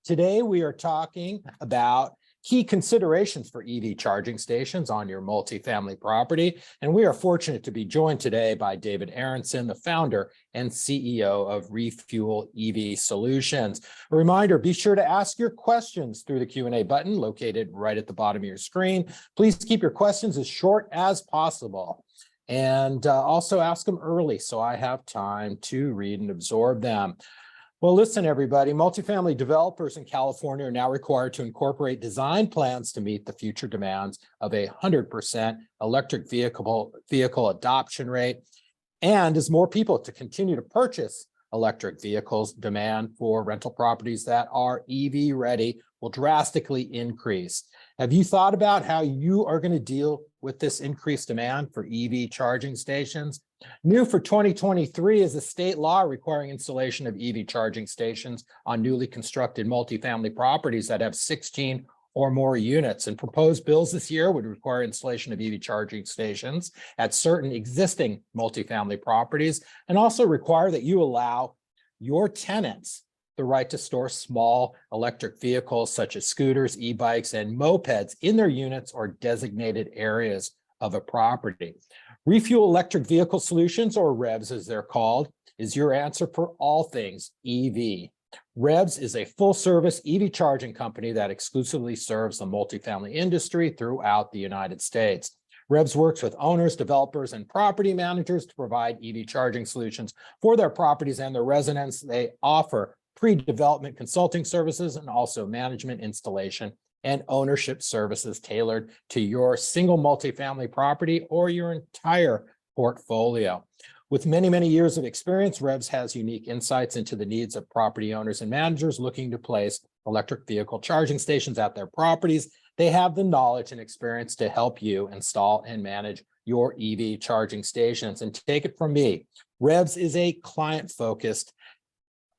Today, we are talking about key considerations for EV charging stations on your multifamily property. And we are fortunate to be joined today by David Aaronson, the founder and CEO of Refuel EV Solutions. A reminder, be sure to ask your questions through the Q&A button located right at the bottom of your screen. Please keep your questions as short as possible. And also ask them early so I have time to read and absorb them. Well, listen, everybody, multifamily developers in California are now required to incorporate design plans to meet the future demands of 100% electric vehicle adoption rate. And as more people to continue to purchase electric vehicles, demand for rental properties that are EV ready will drastically increase. Have you thought about how you are going to deal with this increased demand for EV charging stations? New for 2023 is a state law requiring installation of EV charging stations on newly constructed multifamily properties that have 16 or more units. And proposed bills this year would require installation of EV charging stations at certain existing multifamily properties, and also require that you allow your tenants the right to store small electric vehicles such as scooters, e-bikes, and mopeds in their units or designated areas of a property. Refuel Electric Vehicle Solutions, or REVS as they're called, is your answer for all things EV. REVS is a full-service EV charging company that exclusively serves the multifamily industry throughout the United States. REVS works with owners, developers, and property managers to provide EV charging solutions for their properties and their residents. They offer pre-development consulting services and also management, installation, and ownership services tailored to your single multifamily property or your entire portfolio. With many, many years of experience, REVS has unique insights into the needs of property owners and managers looking to place electric vehicle charging stations at their properties. They have the knowledge and experience to help you install and manage your EV charging stations. And take it from me, REVS is a client-focused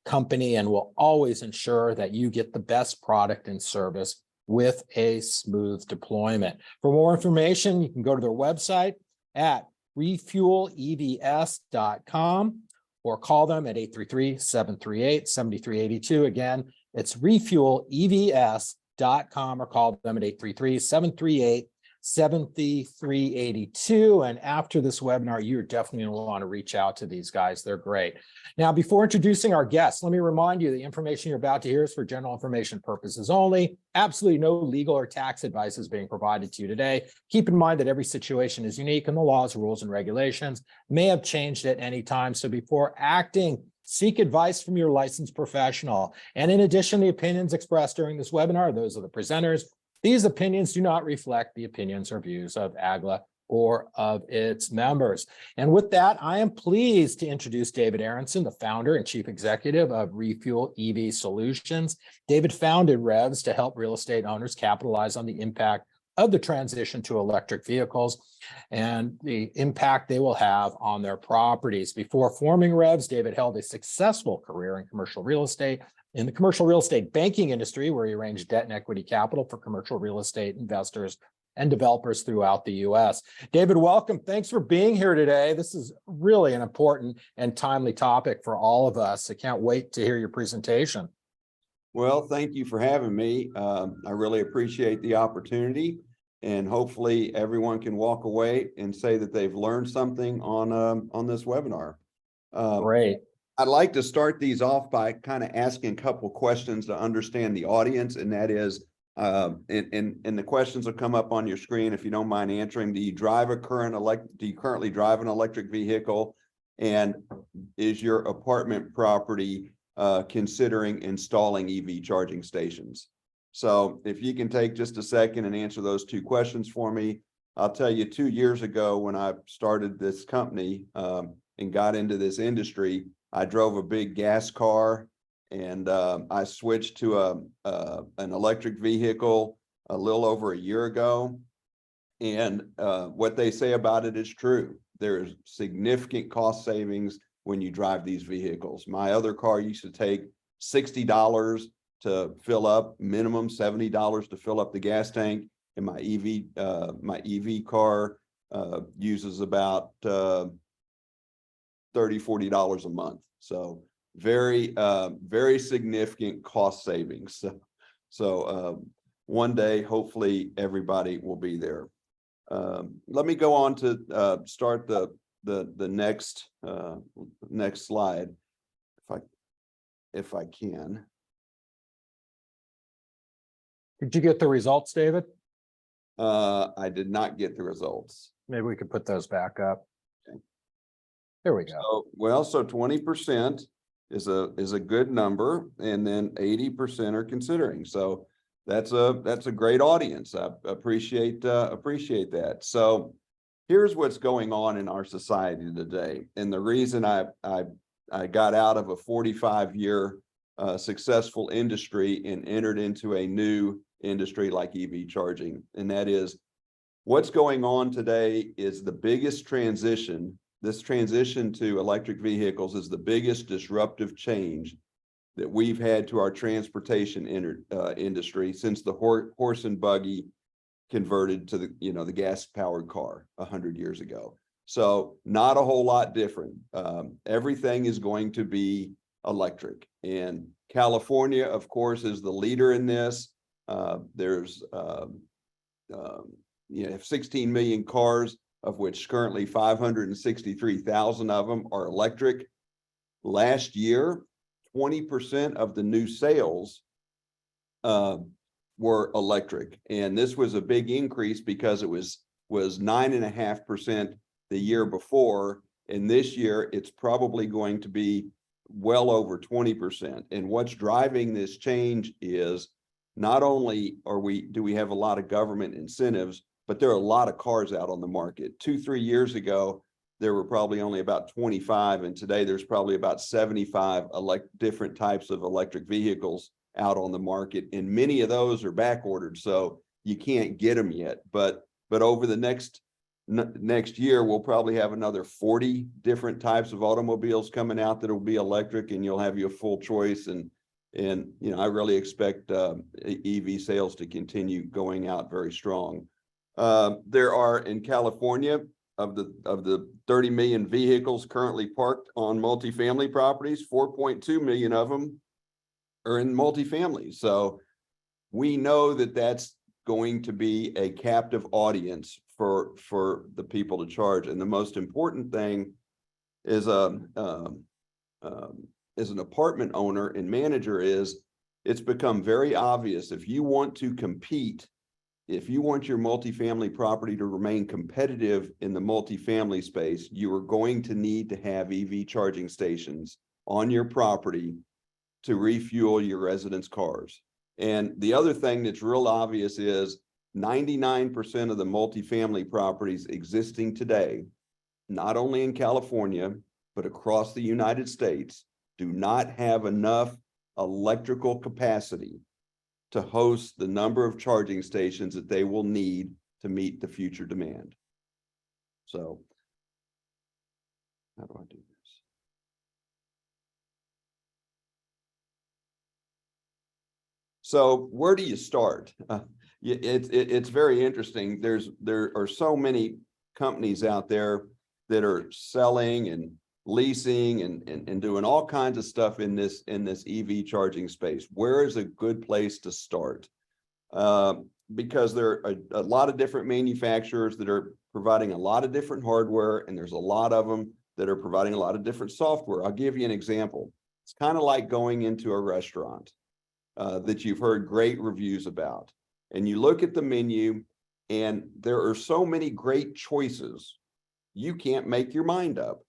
company and will always ensure that you get the best product and service with a smooth deployment. For more information, you can go to their website at refuelevs.com or call them at 833-738-7382. Again, it's refuelevs.com or call them at 833-738-7382. And after this webinar, you're definitely going to want to reach out to these guys. They're great. Now, before introducing our guests, let me remind you the information you're about to hear is for general information purposes only. Absolutely no legal or tax advice is being provided to you today. Keep in mind that every situation is unique and the laws, rules, and regulations may have changed at any time. So before acting, seek advice from your licensed professional. And in addition, the opinions expressed during this webinar are those of the presenters. These opinions do not reflect the opinions or views of AGLA or of its members. And with that, I am pleased to introduce David Aaronson, the founder and chief executive of Refuel EV Solutions. David founded REVS to help real estate owners capitalize on the impact of the transition to electric vehicles and the impact they will have on their properties. Before forming REVS, David held a successful career in commercial real estate, in the commercial real estate banking industry, where he arranged debt and equity capital for commercial real estate investors and developers throughout the U.S. David, welcome. Thanks for being here today. This is really an important and timely topic for all of us. I can't wait to hear your presentation. Well, thank you for having me. I really appreciate the opportunity, and hopefully everyone can walk away and say that they've learned something on this webinar. Great. I'd like to start these off by kind of asking a couple questions to understand the audience, and that is, and the questions will come up on your screen if you don't mind answering. Do you currently drive an electric vehicle? And is your apartment property considering installing EV charging stations? So if you can take just a second and answer those two questions for me. I'll tell you, 2 years ago when I started this company and got into this industry, I drove a big gas car, and I switched to an electric vehicle a little over a year ago. And what they say about it is true. There's significant cost savings when you drive these vehicles. My other car used to take $60 to fill up, minimum $70 to fill up the gas tank, and my EV car uses about $30-40 a month. So very significant cost savings. So one day, hopefully, everybody will be there. Let me go on to start the next slide, if I can. Did you get the results, David? I did not get the results. Maybe we could put those back up. Okay. There we go. So, well, so 20% is a good number, and then 80% are considering. So that's a great audience. I appreciate that. So here's what's going on in our society today, and the reason I got out of a 45-year successful industry and entered into a new industry like EV charging, and that is what's going on today is the biggest transition. This transition to electric vehicles is the biggest disruptive change that we've had to our transportation industry since the horse and buggy converted to the gas-powered car 100 years ago. So not a whole lot different. Everything is going to be electric, and California, of course, is the leader in this. There's 16 million cars, of which currently 563,000 of them are electric. Last year, 20% of the new sales were electric, and this was a big increase because it was 9.5% the year before, and this year it's probably going to be well over 20%. And what's driving this change is not only do we have a lot of government incentives, but there are a lot of cars out on the market. 2-3 years ago, there were probably only about 25, and today there's probably about 75 different types of electric vehicles out on the market, and many of those are back ordered, so you can't get them yet. But over the next year, we'll probably have another 40 different types of automobiles coming out that will be electric, and you'll have your full choice. And I really expect EV sales to continue going out very strong. There are in California, of the 30 million vehicles currently parked on multifamily properties, 4.2 million of them are in multifamily. So we know that that's going to be a captive audience for the people to charge. And the most important thing is as an apartment owner and manager is it's become very obvious if you want to compete. If you want your multifamily property to remain competitive in the multifamily space, you are going to need to have EV charging stations on your property to refuel your residents' cars. And the other thing that's real obvious is 99% of the multifamily properties existing today, not only in California, but across the United States, do not have enough electrical capacity to host the number of charging stations that they will need to meet the future demand. So how do I do this? So where do you start? It's very interesting. There are so many companies out there that are selling and leasing and doing all kinds of stuff in this EV charging space. Where is a good place to start? Because there are a lot of different manufacturers that are providing a lot of different hardware, and there's a lot of them that are providing a lot of different software. I'll give you an example. It's kind of like going into a restaurant that you've heard great reviews about, and you look at the menu and there are so many great choices, you can't make your mind up.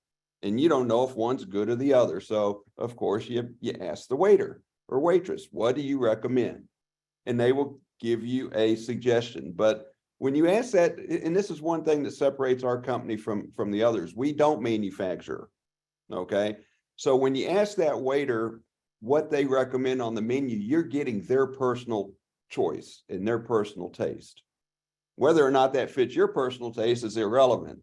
And you don't know if one's good or the other. So of course you ask the waiter or waitress, what do you recommend? And they will give you a suggestion. But when you ask that, and this is one thing that separates our company from the others, we don't manufacture. Okay. So when you ask that waiter what they recommend on the menu, you're getting their personal choice and their personal taste. Whether or not that fits your personal taste is irrelevant.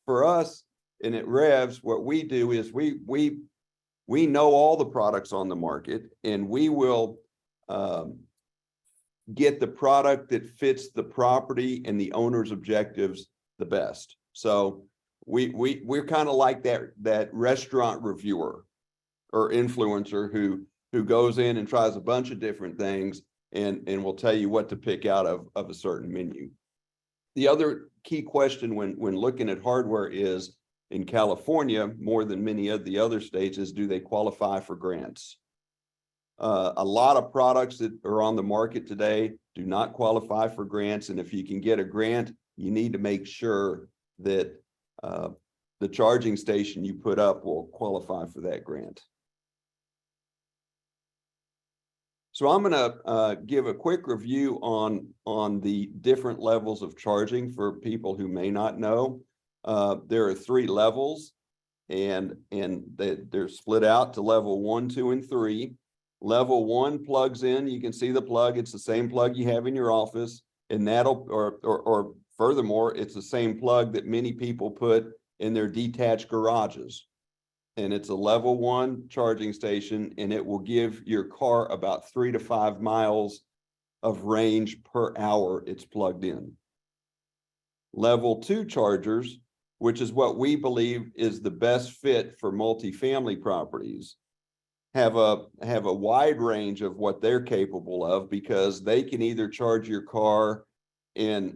For us, and at REVS, what we do is we know all the products on the market, and we will get the product that fits the property and the owner's objectives the best. So we're kind of like that restaurant reviewer or influencer who goes in and tries a bunch of different things and will tell you what to pick out of a certain menu. The other key question when looking at hardware is, in California, more than many of the other states, is do they qualify for grants? A lot of products that are on the market today do not qualify for grants. And if you can get a grant, you need to make sure that the charging station you put up will qualify for that grant. So I'm going to give a quick review on the different levels of charging for people who may not know. There are 3 levels, and they're split out to level 1, 2, and 3. Level 1 plugs in. You can see the plug. It's the same plug you have in your office, and that'll or furthermore, it's the same plug that many people put in their detached garages. And it's a level 1 charging station, and it will give your car about 3 to 5 miles of range per hour it's plugged in. Level 2 chargers, which is what we believe is the best fit for multifamily properties, have a wide range of what they're capable of, because they can either charge your car at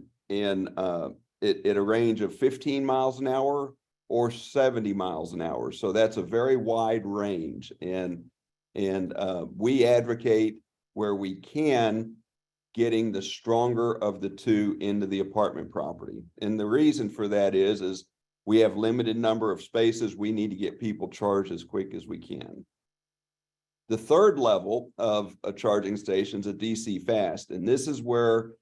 a range of 15 miles an hour or 70 miles an hour. So that's a very wide range. And we advocate, where we can, getting the stronger of the 2 into the apartment property. And the reason for that is we have limited number of spaces. We need to get people charged as quick as we can. The 3rd level of a charging station is a DC fast. And this is where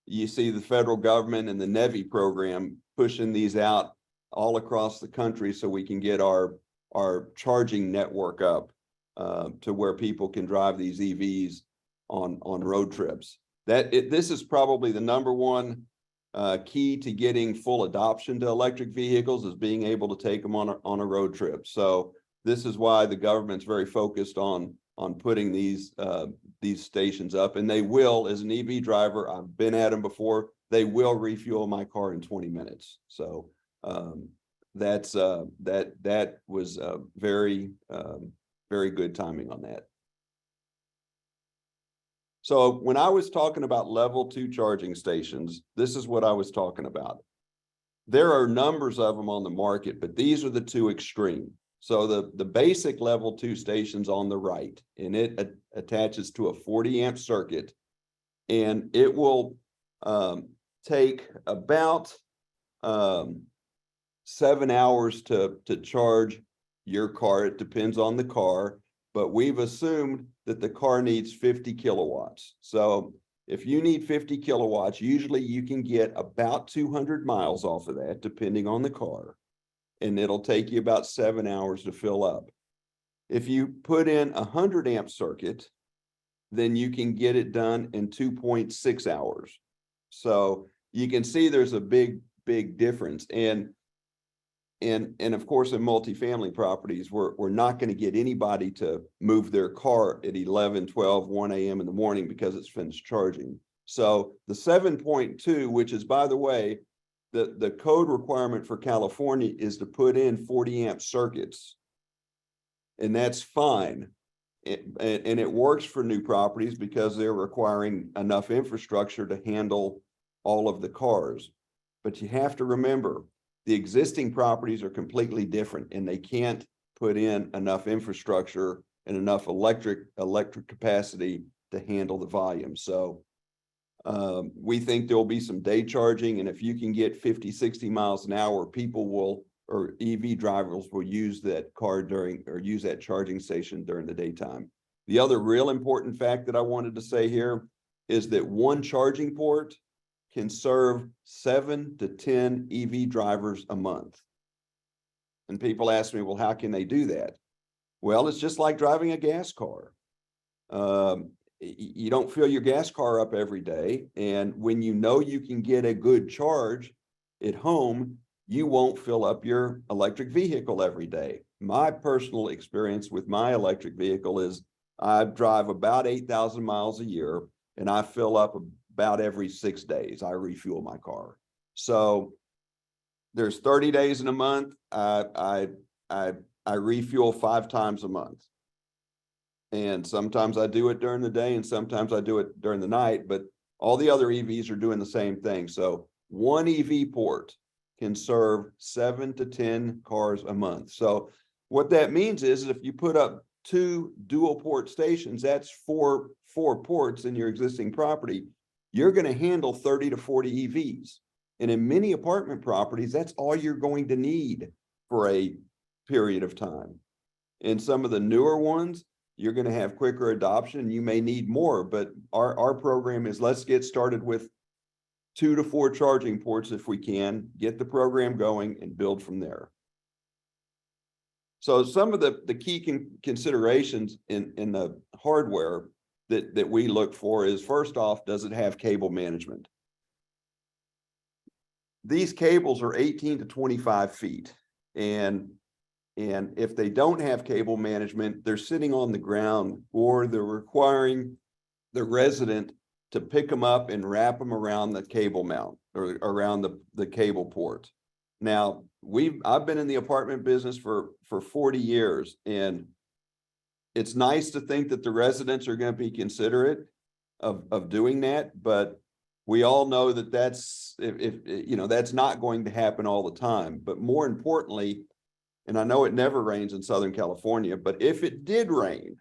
you see the federal government and the NEVI program pushing these out all across the country, so we can get our charging network up to where people can drive these EVs on road trips. This is probably the number 1 key to getting full adoption to electric vehicles, is being able to take them on a road trip. So this is why the government's very focused on putting these stations up, and they will. As an EV driver, I've been at them before. They will refuel my car in 20 minutes. So that was very good timing on that. So when I was talking about level 2 charging stations, this is what I was talking about. There are numbers of them on the market, but these are the 2 extreme. So the basic level 2 station's on the right, and it attaches to a 40 amp circuit, and it will take about 7 hours to charge your car. It depends on the car, but we've assumed that the car needs 50 kilowatts. So if you need 50 kilowatts, usually you can get about 200 miles off of that, depending on the car, and it'll take you about 7 hours to fill up. If you put in a 100 amp circuit, then you can get it done in 2.6 hours. So you can see there's a big difference. And of course, in multifamily properties, we're not going to get anybody to move their car at 11, 12, 1 a.m. in the morning because it's finished charging. So the 7.2, which is, by the way, the code requirement for California is to put in 40 amp circuits, and that's fine. And it works for new properties because they're requiring enough infrastructure to handle all of the cars. But you have to remember, the existing properties are completely different, and they can't put in enough infrastructure and enough electric capacity to handle the volume. So we think there will be some day charging, and if you can get 50, 60 miles an hour, people will, or EV drivers will use that car use that charging station during the daytime. The other real important fact that I wanted to say here is that one charging port can serve 7 to 10 EV drivers a month. And people ask me, well, how can they do that? Well, it's just like driving a gas car. You don't fill your gas car up every day. And when you know you can get a good charge at home, you won't fill up your electric vehicle every day. My personal experience with my electric vehicle is I drive about 8,000 miles a year, and I fill up about every 6 days. I refuel my car. So there's 30 days in a month. I refuel 5 times a month. And sometimes I do it during the day and sometimes I do it during the night, but all the other EVs are doing the same thing. So one EV port can serve 7 to 10 cars a month. So what that means is if you put up 2 dual port stations, that's four ports in your existing property, you're going to handle 30 to 40 EVs. And in many apartment properties, that's all you're going to need for a period of time. In some of the newer ones, you're going to have quicker adoption. You may need more, but our program is let's get started with 2 to 4 charging ports if we can, get the program going and build from there. So some of the key considerations in the hardware that we look for is, first off, does it have cable management? These cables are 18 to 25 feet. And if they don't have cable management, they're sitting on the ground, or they're requiring the resident to pick them up and wrap them around the cable mount or around the cable port. Now, I've been in the apartment business for 40 years, and it's nice to think that the residents are going to be considerate of doing that, but we all know that that's that's not going to happen all the time. But more importantly, and I know it never rains in Southern California, but if it did rain,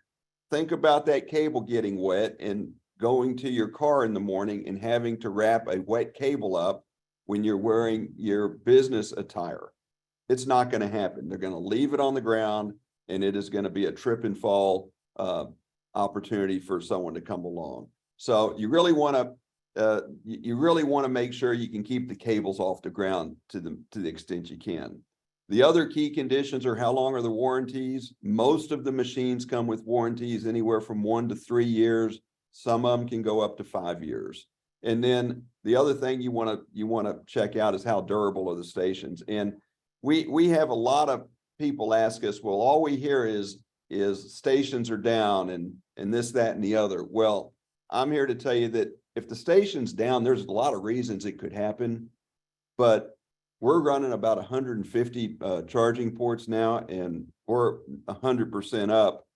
think about that cable getting wet and going to your car in the morning and having to wrap a wet cable up when you're wearing your business attire. It's not going to happen. They're going to leave it on the ground, and it is going to be a trip and fall opportunity for someone to come along. So you really want to make sure you can keep the cables off the ground to the extent you can. The other key conditions are how long are the warranties. Most of the machines come with warranties anywhere from 1 to 3 years. Some of them can go up to 5 years. And then the other thing you want to check out is how durable are the stations. And we have a lot of people ask us, well, all we hear is stations are down and this, that, and the other. Well, I'm here to tell you that if the station's down, there's a lot of reasons it could happen, but we're running about 150 charging ports now, and we're 100% up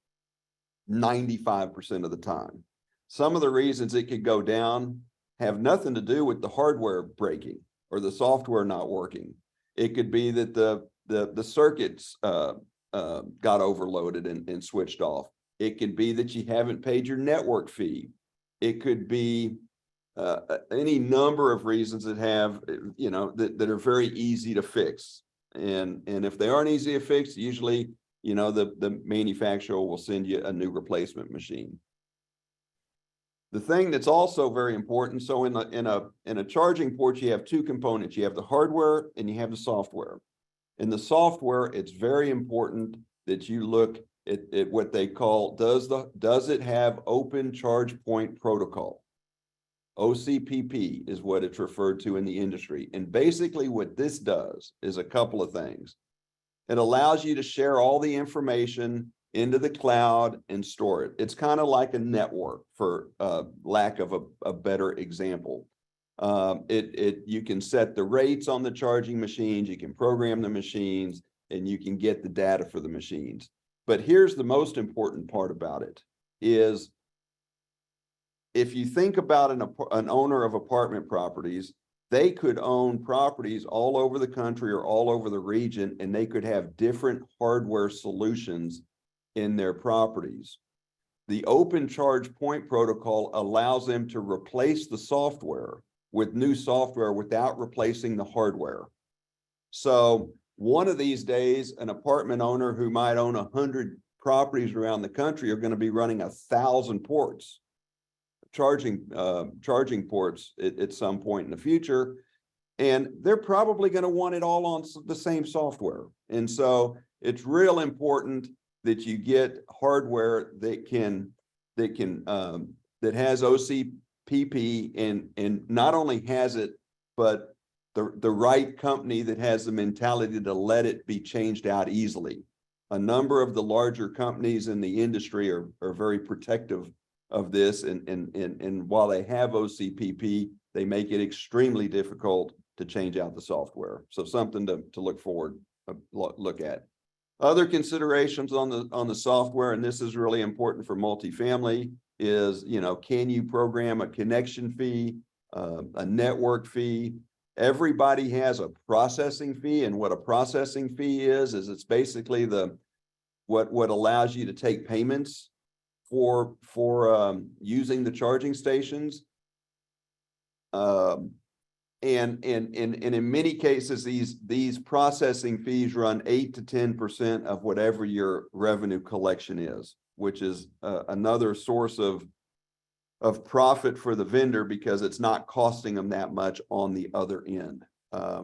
95% of the time. Some of the reasons it could go down have nothing to do with the hardware breaking or the software not working. It could be that the circuits got overloaded and switched off. It could be that you haven't paid your network fee. It could be any number of reasons that have, that are very easy to fix. And if they aren't easy to fix, usually, the manufacturer will send you a new replacement machine. The thing that's also very important, so in a charging port, you have 2 components. You have the hardware and you have the software. In the software, it's very important that you look at what they call, does it have open charge point protocol? OCPP is what it's referred to in the industry. And basically what this does is a couple of things. It allows you to share all the information into the cloud and store it. It's kind of like a network, for lack of a better example. You can set the rates on the charging machines, you can program the machines, and you can get the data for the machines. But here's the most important part about it is, if you think about an owner of apartment properties, they could own properties all over the country or all over the region, and they could have different hardware solutions in their properties. The open charge point protocol allows them to replace the software with new software without replacing the hardware. So one of these days, an apartment owner who might own 100 properties around the country are going to be running 1,000 ports. Charging ports at some point in the future, and they're probably going to want it all on the same software. And so it's real important that you get hardware that has OCPP and not only has it, but the right company that has the mentality to let it be changed out easily. A number of the larger companies in the industry are very protective of this, and while they have OCPP, they make it extremely difficult to change out the software. So something to look at. Other considerations on the software, and this is really important for multifamily, is, can you program a connection fee, a network fee? Everybody has a processing fee, and what a processing fee is it's basically what allows you to take payments for using the charging stations. And in many cases, these processing fees run 8 to 10% of whatever your revenue collection is, which is another source of profit for the vendor because it's not costing them that much on the other end.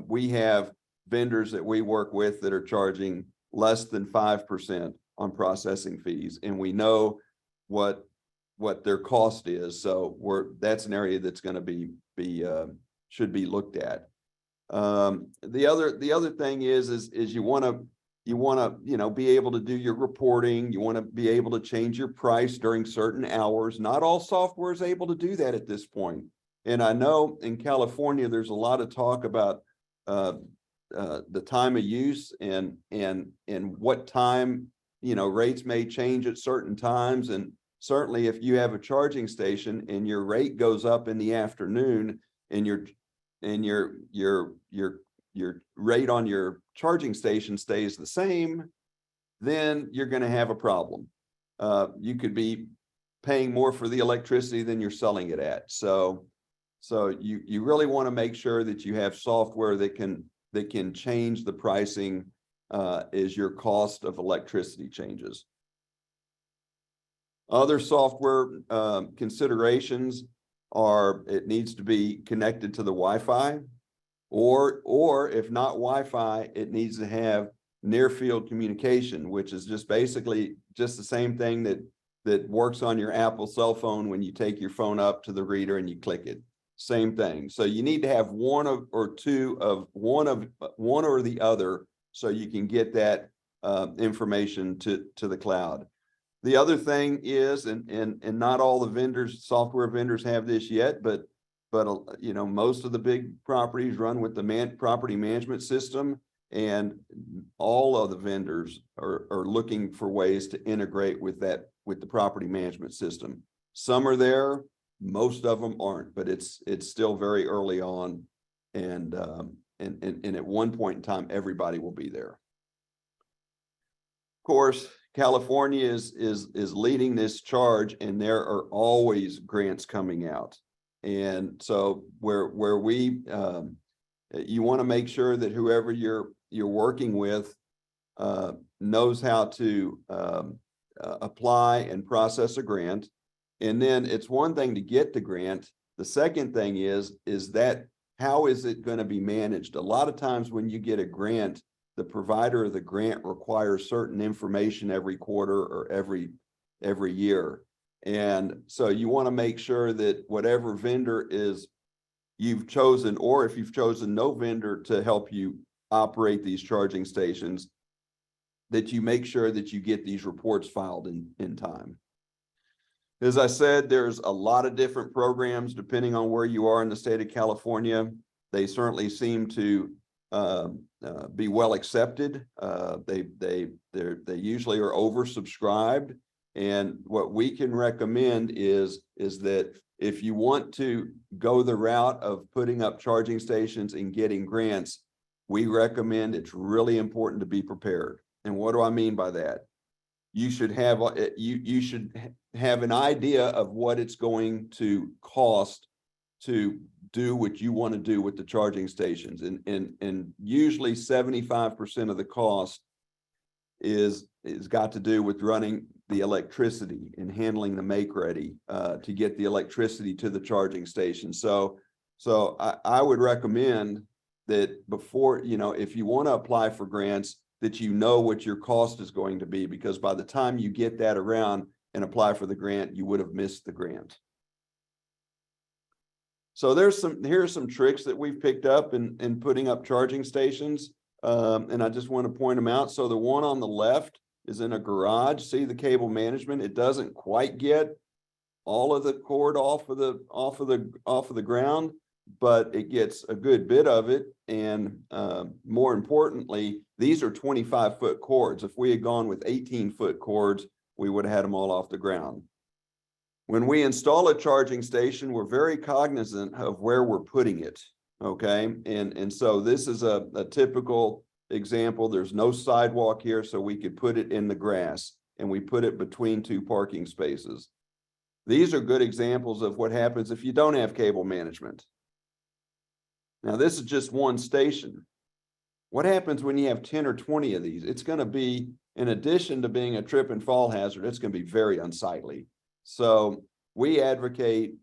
We have vendors that we work with that are charging less than 5% on processing fees, and we know what their cost is. So that's an area that's going to should be looked at. The other thing is you want to be able to do your reporting. You want to be able to change your price during certain hours. Not all software is able to do that at this point. And I know in California there's a lot of talk about the time of use and what time rates may change at certain times. And certainly if you have a charging station and your rate goes up in the afternoon and your rate on your charging station stays the same, then you're going to have a problem. You could be paying more for the electricity than you're selling it at. So you really want to make sure that you have software that can change the pricing as your cost of electricity changes. Other software considerations are it needs to be connected to the Wi-Fi, or if not Wi-Fi, it needs to have near field communication, which is just basically just the same thing that works on your Apple cell phone when you take your phone up to the reader and you click it. Same thing. So you need to have one or the other so you can get that information to the cloud. The other thing is, and not all the software vendors have this yet, but most of the big properties run with the property management system, and all of the vendors are looking for ways to integrate with the property management system. Some are there, most of them aren't, but it's still very early on, and at one point in time, everybody will be there. Of course, California is leading this charge, and there are always grants coming out. And so where we you want to make sure that whoever you're working with knows how to apply and process a grant. And then it's one thing to get the grant. The second thing is that how is it going to be managed? A lot of times when you get a grant, the provider of the grant requires certain information every quarter or every year. And so you want to make sure that whatever vendor you've chosen, or if you've chosen no vendor to help you operate these charging stations, that you make sure that you get these reports filed in time. As I said, there's a lot of different programs depending on where you are in the state of California. They certainly seem to be well accepted. They usually are oversubscribed. And what we can recommend is that if you want to go the route of putting up charging stations and getting grants, we recommend it's really important to be prepared. And what do I mean by that? You should have an idea of what it's going to cost to do what you want to do with the charging stations. And usually 75% of the cost is got to do with running the electricity and handling the make ready to get the electricity to the charging station. So I would recommend that before, if you want to apply for grants, that you know what your cost is going to be, because by the time you get that around and apply for the grant, you would have missed the grant. So here's some tricks that we've picked up in putting up charging stations. And I just want to point them out. So the one on the left is in a garage. See the cable management? It doesn't quite get all of the cord off of the ground, but it gets a good bit of it. And more importantly, these are 25-foot cords. If we had gone with 18-foot cords, we would have had them all off the ground. When we install a charging station, we're very cognizant of where we're putting it, okay? And so this is a typical example. There's no sidewalk here, so we could put it in the grass, and we put it between two parking spaces. These are good examples of what happens if you don't have cable management. Now, this is just one station. What happens when you have 10 or 20 of these? It's going to be, in addition to being a trip and fall hazard, it's going to be very unsightly. So we advocate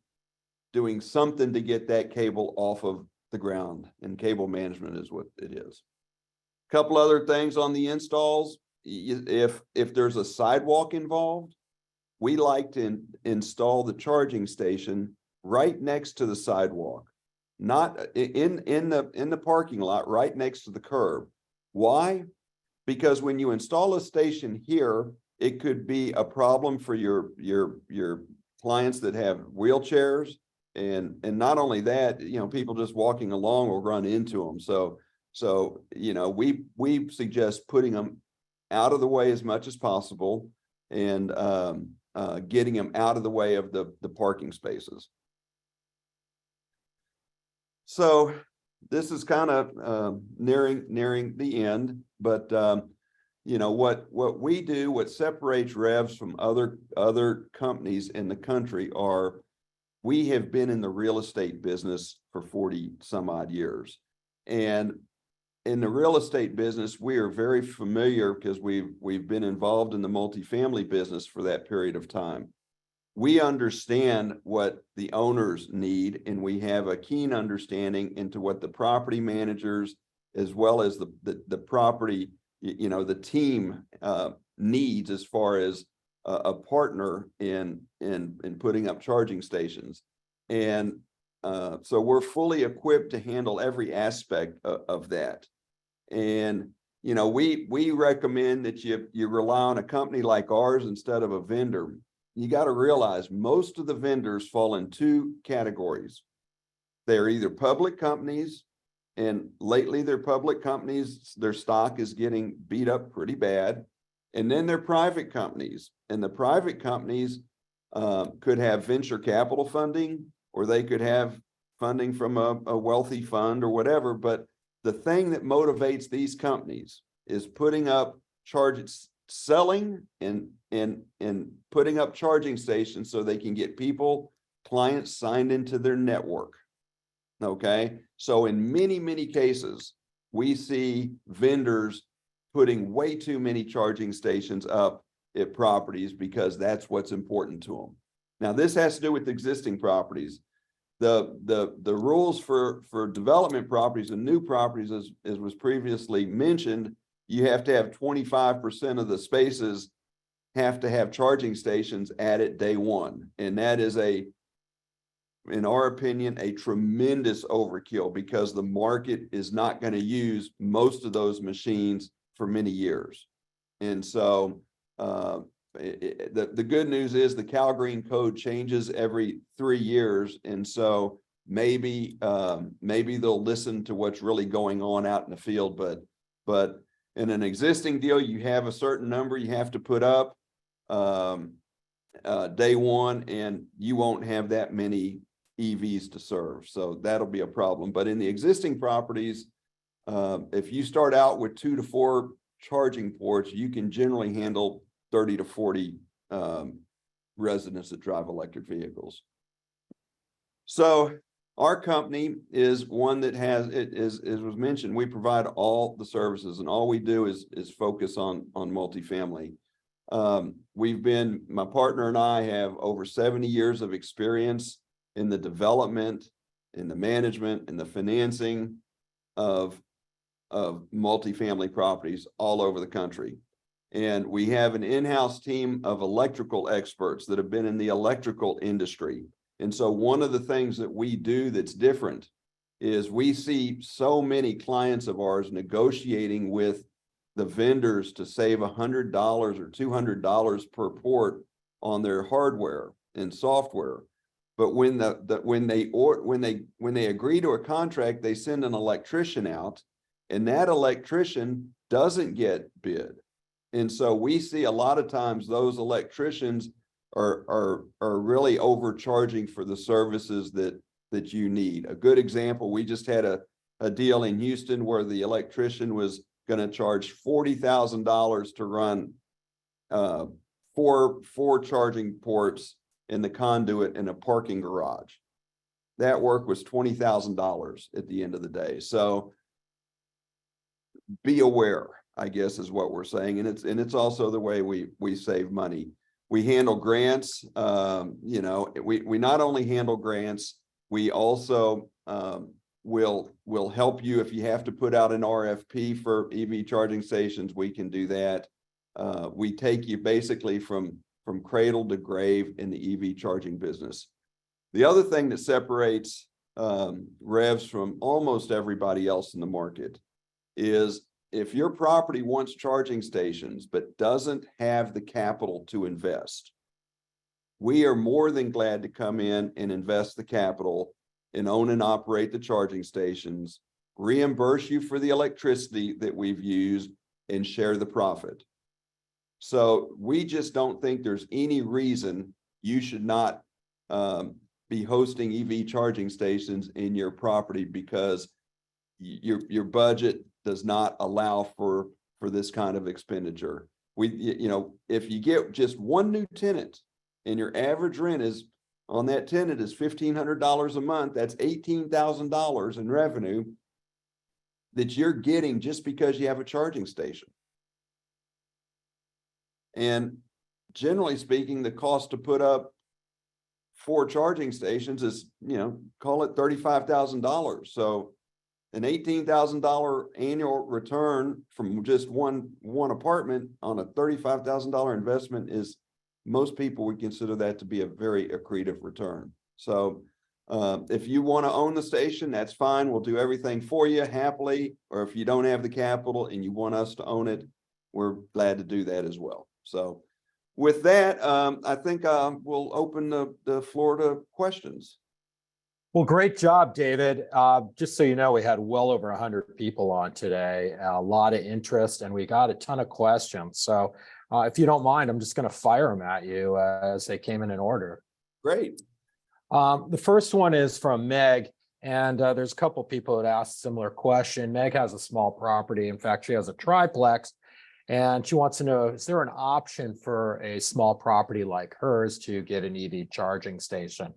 doing something to get that cable off of the ground, and cable management is what it is. A couple other things on the installs. If there's a sidewalk involved, we like to install the charging station right next to the sidewalk, not in the parking lot, right next to the curb. Why? Because when you install a station here, it could be a problem for your clients that have wheelchairs, and not only that, you know, people just walking along will run into them. So you know, we suggest putting them out of the way as much as possible, and getting them out of the way of the parking spaces. So this is kind of nearing the end, but you know, what we do, what separates REVS from other companies in the country are, we have been in the real estate business for 40 some odd years. And in the real estate business, we are very familiar because we've been involved in the multifamily business for that period of time. We understand what the owners need, and we have a keen understanding into what the property managers, as well as the property, you know, the team needs as far as a partner in putting up charging stations. And so we're fully equipped to handle every aspect of that. And you know, we recommend that you rely on a company like ours instead of a vendor. You got to realize most of the vendors fall in two categories. They're either public companies, and lately they're public companies, their stock is getting beat up pretty bad. And then they're private companies, and the private companies could have venture capital funding, or they could have funding from a wealthy fund or whatever. But the thing that motivates these companies is putting up selling and putting up charging stations so they can get clients signed into their network. Okay, so in many cases, we see vendors putting way too many charging stations up at properties because that's what's important to them. Now, this has to do with existing properties. The rules for development properties and new properties, as was previously mentioned, you have to have 25% of the spaces have to have charging stations added day one. And that is in our opinion, a tremendous overkill, because the market is not going to use most of those machines for many years. And so the good news is the Cal Green Code changes every 3 years. And so maybe they'll listen to what's really going on out in the field, but in an existing deal, you have a certain number you have to put up day one, and you won't have that many EVs to serve. So that'll be a problem. But in the existing properties, if you start out with 2 to 4 charging ports, you can generally handle 30 to 40 residents that drive electric vehicles. So our company is one that has, as was mentioned, we provide all the services, and all we do is focus on multifamily. My partner and I have over 70 years of experience in the development, in the management, and the financing of multifamily properties all over the country. And we have an in-house team of electrical experts that have been in the electrical industry. And so one of the things that we do that's different is we see so many clients of ours negotiating with the vendors to save $100 or $200 per port on their hardware and software. But when when they agree to a contract, they send an electrician out, and that electrician doesn't get bid. And so we see a lot of times those electricians are really overcharging for the services that you need. A good example, we just had a deal in Houston where the electrician was going to charge $40,000 to run four charging ports in the conduit in a parking garage. That work was $20,000 at the end of the day. So be aware, I guess, is what we're saying. And it's also the way we save money. We handle grants. You know, we not only handle grants, we also will help you if you have to put out an RFP for EV charging stations. We can do that. We take you basically from cradle to grave in the EV charging business. The other thing that separates REVS from almost everybody else in the market is if your property wants charging stations but doesn't have the capital to invest, we are more than glad to come in and invest the capital and own and operate the charging stations, reimburse you for the electricity that we've used, and share the profit. So we just don't think there's any reason you should not be hosting EV charging stations in your property because your budget does not allow for this kind of expenditure. You know, if you get just one new tenant and your average rent is on that tenant is $1,500 a month, that's $18,000 in revenue that you're getting just because you have a charging station. And generally speaking, the cost to put up 4 charging stations is, you know, call it $35,000. So an $18,000 annual return from just one apartment on a $35,000 investment is, most people would consider that to be a very accretive return. So if you want to own the station, that's fine. We'll do everything for you happily. Or if you don't have the capital and you want us to own it, we're glad to do that as well. So with that, I think we'll open the floor to questions. Well, great job, David. Just so you know, we had well over 100 people on today, a lot of interest, and we got a ton of questions. So if you don't mind, I'm just going to fire them at you as they came in order. Great. The first one is from Meg, and there's a couple people that asked a similar question. Meg has a small property. In fact, she has a triplex, and she wants to know, is there an option for a small property like hers to get an EV charging station?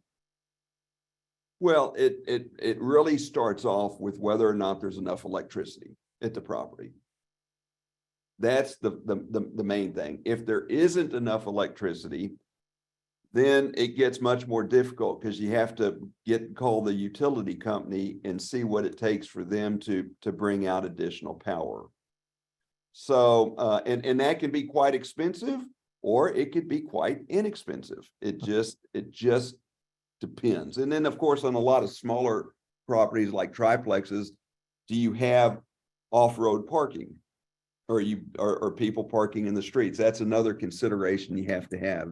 Well, it really starts off with whether or not there's enough electricity at the property. That's the main thing. If there isn't enough electricity, then it gets much more difficult because you have to call the utility company and see what it takes for them to bring out additional power. So and that can be quite expensive, or it could be quite inexpensive. It just depends. And then of course, on a lot of smaller properties like triplexes, do you have off-road parking? Or are people parking in the streets? That's another consideration you have to have.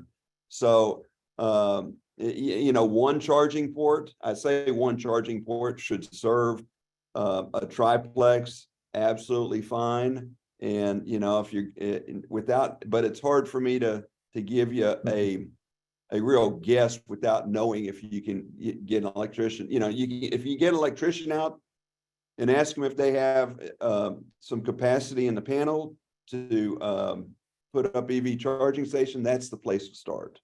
So you know, one charging port, I say one charging port should serve a triplex absolutely fine. And you know, if you're but it's hard for me to give you a real guess without knowing if you can get an electrician. You know, if you get an electrician out and ask them if they have some capacity in the panel to put up EV charging station, that's the place to start.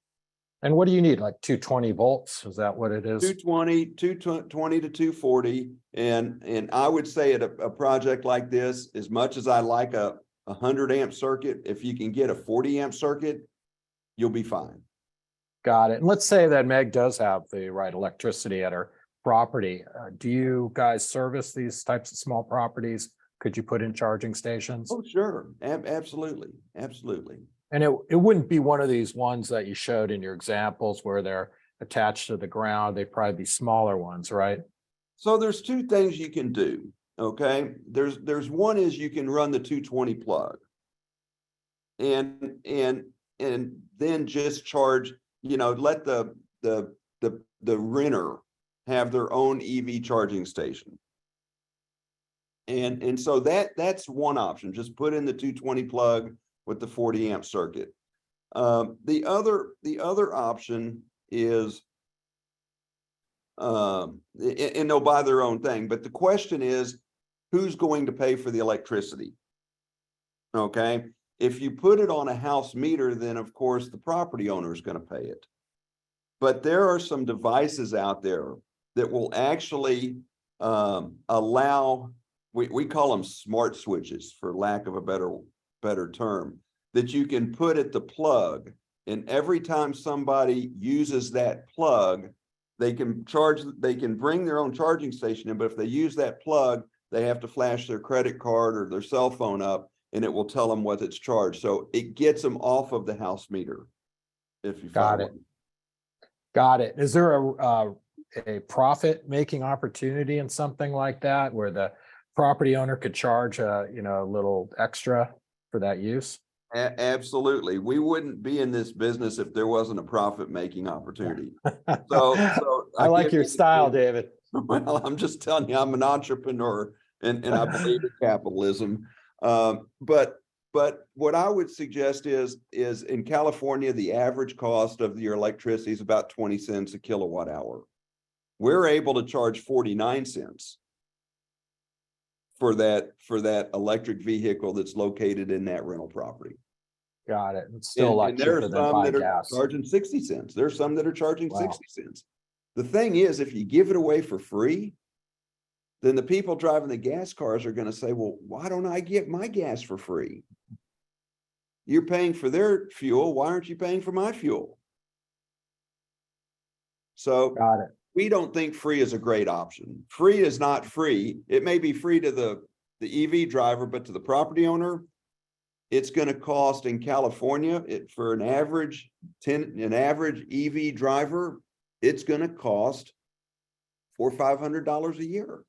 And what do you need, like 220 volts? Is that what it is? 220 to 240. And I would say at a project like this, as much as I like a 100 amp circuit, if you can get a 40 amp circuit, you'll be fine. Got it. And let's say that Meg does have the right electricity at her property. Do you guys service these types of small properties? Could you put in charging stations? Oh, sure. Absolutely. Absolutely. And it wouldn't be one of these ones that you showed in your examples where they're attached to the ground. They'd probably be smaller ones, right? So there's two things you can do. Okay. There's one is you can run the 220 plug and then just charge, you know, let the the renter have their own EV charging station. And so that's one option. Just put in the 220 plug with the 40 amp circuit. The other option is, and they'll buy their own thing. But the question is, who's going to pay for the electricity? Okay. If you put it on a house meter, then of course the property owner is going to pay it. But there are some devices out there that will actually allow, we call them smart switches for lack of a better term, that you can put at the plug, and every time somebody uses that plug, they can bring their own charging station in, but if they use that plug, they have to flash their credit card or their cell phone up, and it will tell them what it's charged. So it gets them off of the house meter. If you Got it. Got it. Is there a profit making opportunity in something like that where the property owner could charge a little extra for that use? Absolutely. We wouldn't be in this business if there wasn't a profit making opportunity. So I like your style, David. Well, I'm just telling you, I'm an entrepreneur and I believe in capitalism. But what I would suggest is in California, the average cost of your electricity is about 20 cents a kilowatt hour. We're able to charge 49 cents for that electric vehicle that's located in that rental property. Got it. It's still a lot cheaper than buying gas. Charging 60 cents. There's some that are charging 60 cents. The thing is, if you give it away for free, then the people driving the gas cars are going to say, well, why don't I get my gas for free? You're paying for their fuel. Why aren't you paying for my fuel? So got it. We don't think free is a great option. Free is not free. It may be free to the EV driver, but to the property owner, it's going to cost in California for an average EV driver, it's going to cost $400 or $500 a year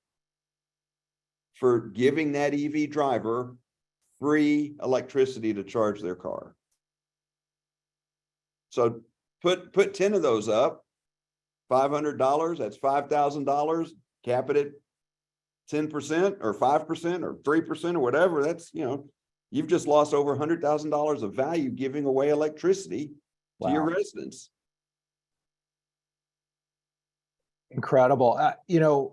for giving that EV driver free electricity to charge their car. So put 10 of those up, $500, that's $5,000, cap it at 10% or 5% or 3% or whatever. That's, you've just lost over $100,000 of value giving away electricity to your residents. Incredible.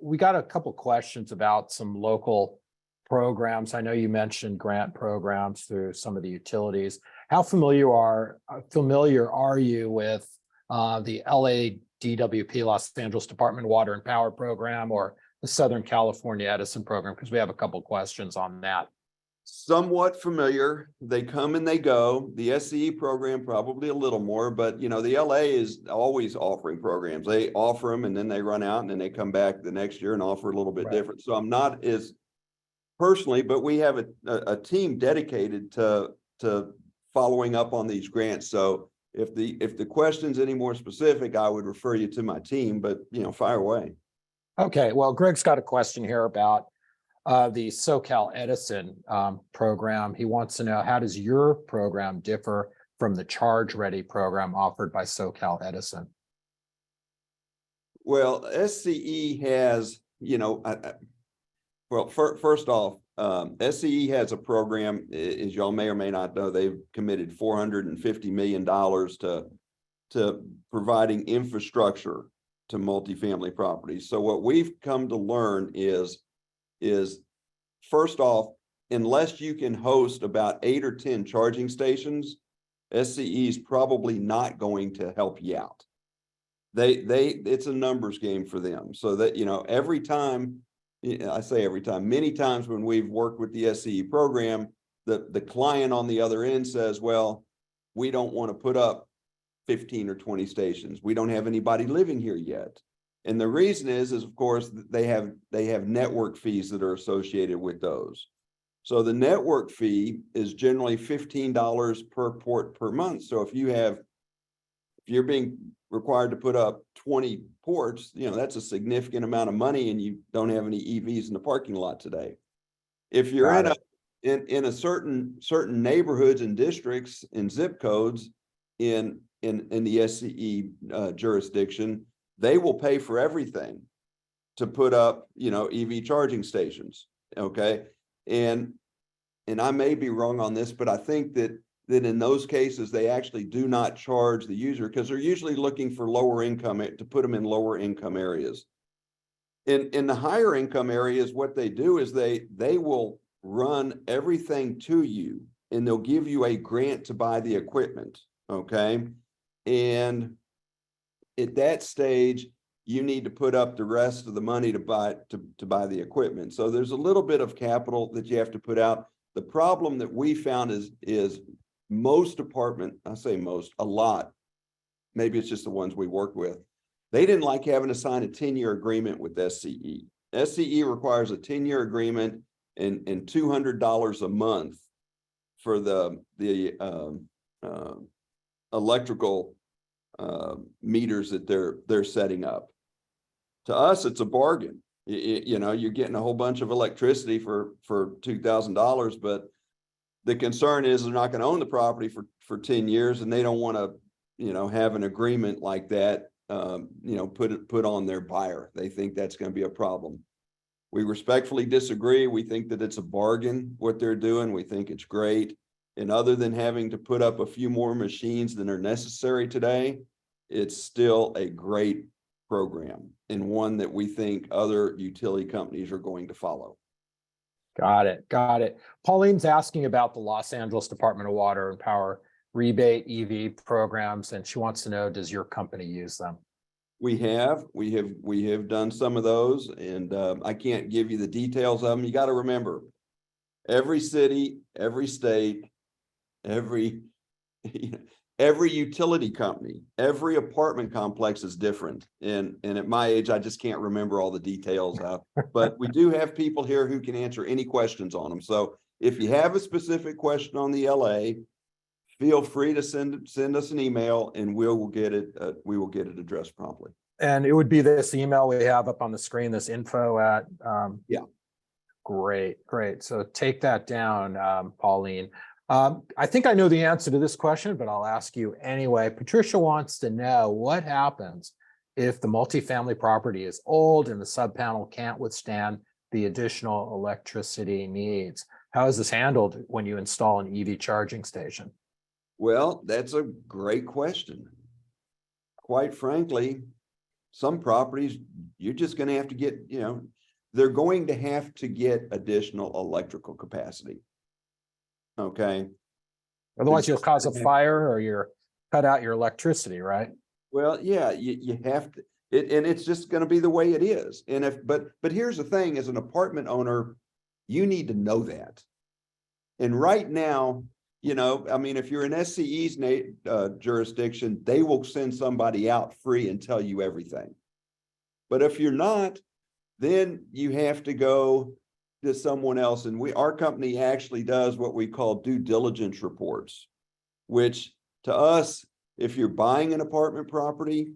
We got a couple questions about some local programs. I know you mentioned grant programs through some of the utilities. How familiar are you with the LADWP, Los Angeles Department of Water and Power program, or the Southern California Edison program? Because we have a couple questions on that. Somewhat familiar. They come and they go. The SCE program probably a little more, but the LA is always offering programs. They offer them and then they run out and then they come back the next year and offer a little bit different. So I'm not as personally, but we have a team dedicated to following up on these grants. So if the question's any more specific, I would refer you to my team, but fire away. Okay. Well, Greg's got a question here about the SoCal Edison program. He wants to know, how does your program differ from the Charge Ready program offered by SoCal Edison? Well, SCE has, first off, SCE has a program, as y'all may or may not know, they've committed $450 million to providing infrastructure to multifamily properties. So what we've come to learn is first off, unless you can host about 8 or 10 charging stations, SCE is probably not going to help you out. It's a numbers game for them. So that, every time, I say every time, many times when we've worked with the SCE program, the client on the other end says, well, we don't want to put up 15 or 20 stations. We don't have anybody living here yet. And the reason is of course they have network fees that are associated with those. So the network fee is generally $15 per port per month. So if you're being required to put up 20 ports, that's a significant amount of money, and you don't have any EVs in the parking lot today. If you're in a certain neighborhoods and districts and zip codes in the SCE jurisdiction, they will pay for everything to put up, EV charging stations. Okay. And I may be wrong on this, but I think that in those cases, they actually do not charge the user because they're usually looking for lower income to put them in lower income areas. In the higher income areas, what they do is they will run everything to you, and they'll give you a grant to buy the equipment. Okay. And at that stage, you need to put up the rest of the money to buy the equipment. So there's a little bit of capital that you have to put out. The problem that we found is most apartment, I say most, a lot, maybe it's just the ones we work with, they didn't like having to sign a 10-year agreement with SCE. SCE requires a 10-year agreement and $200 a month for the electrical meters that they're setting up. To us, it's a bargain. You're getting a whole bunch of electricity for $2,000, but the concern is they're not going to own the property for 10 years, and they don't want to, have an agreement like that, put on their buyer. They think that's going to be a problem. We respectfully disagree. We think that it's a bargain what they're doing. We think it's great. And other than having to put up a few more machines than are necessary today, it's still a great program and one that we think other utility companies are going to follow. Got it. Got it. Pauline's asking about the Los Angeles Department of Water and Power rebate EV programs, and she wants to know, does your company use them? We have done some of those, and I can't give you the details of them. You got to remember, every city, every state, every utility company, every apartment complex is different. And at my age, I just can't remember all the details. But we do have people here who can answer any questions on them. So if you have a specific question on the LA, feel free to send us an email, and we will get it addressed promptly. And it would be this email we have up on the screen, this info at yeah. Great. So take that down, Pauline. I think I know the answer to this question, but I'll ask you anyway. Patricia wants to know what happens if the multifamily property is old and the sub panel can't withstand the additional electricity needs. How is this handled when you install an EV charging station? Well, that's a great question. Quite frankly, some properties, you're just going to have to get, they're going to have to get additional electrical capacity. Okay. Otherwise, you'll cause a fire or you're cut out your electricity, right? Well, yeah, you have to, and it's just going to be the way it is. And but here's the thing: as an apartment owner, you need to know that. And right now, if you're in SCE's jurisdiction, they will send somebody out free and tell you everything. But if you're not, then you have to go to someone else. And our company actually does what we call due diligence reports, which to us, if you're buying an apartment property,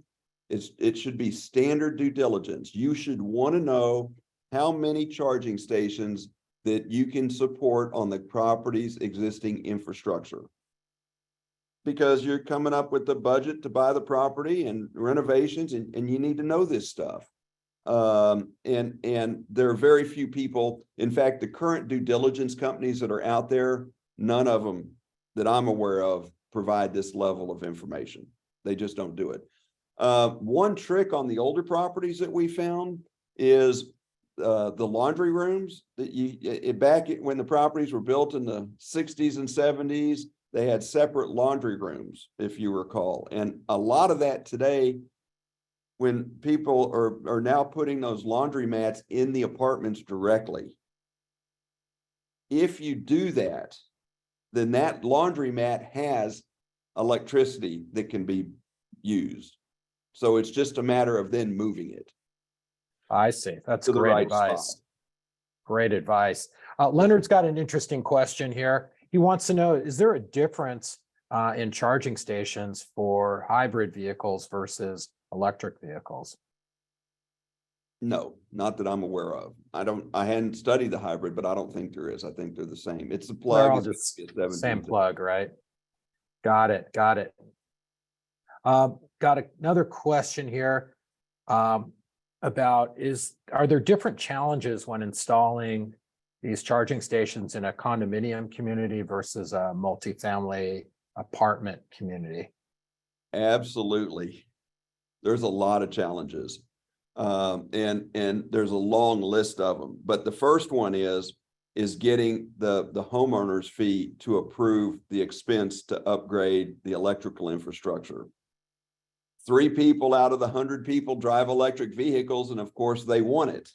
it should be standard due diligence. You should want to know how many charging stations that you can support on the property's existing infrastructure, because you're coming up with the budget to buy the property and renovations, and you need to know this stuff. And there are very few people. In fact, the current due diligence companies that are out there, none of them that I'm aware of provide this level of information. They just don't do it. One trick on the older properties that we found is the laundry rooms that back when the properties were built in the 60s and 70s, they had separate laundry rooms, if you recall. And a lot of that today, when people are now putting those laundry mats in the apartments directly, if you do that, then that laundromat has electricity that can be used. So it's just a matter of then moving it. I see. That's great advice. Great advice. Leonard's got an interesting question here. He wants to know, is there a difference in charging stations for hybrid vehicles versus electric vehicles? No, not that I'm aware of. I hadn't studied the hybrid, but I don't think there is. I think they're the same. It's the plug. They're all just same plug, right? Got it. Got another question here. Are there different challenges when installing these charging stations in a condominium community versus a multifamily apartment community? Absolutely. There's a lot of challenges. And there's a long list of them. But the first one is getting the homeowner's fee to approve the expense to upgrade the electrical infrastructure. 3 people out of the 100 people drive electric vehicles, and of course they want it.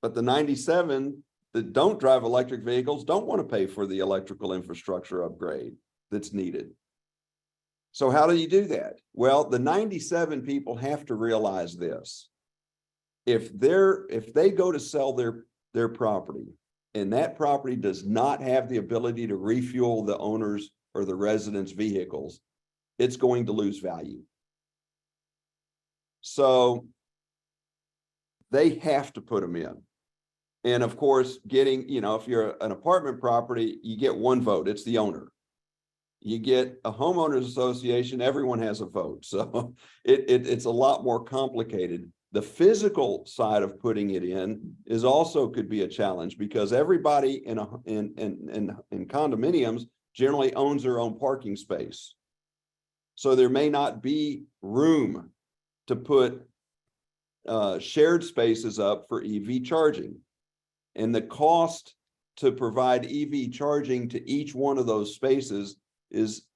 But the 97 that don't drive electric vehicles don't want to pay for the electrical infrastructure upgrade that's needed. So how do you do that? Well, the 97 people have to realize this. If they go to sell their property, and that property does not have the ability to refuel the owners or the residents' vehicles, it's going to lose value. So they have to put them in. And of course, if you're an apartment property, you get 1 vote, it's the owner. You get a homeowners association, everyone has a vote. So it's a lot more complicated. The physical side of putting it in could be a challenge, because everybody in condominiums generally owns their own parking space. So there may not be room to put shared spaces up for EV charging. And the cost to provide EV charging to each one of those spaces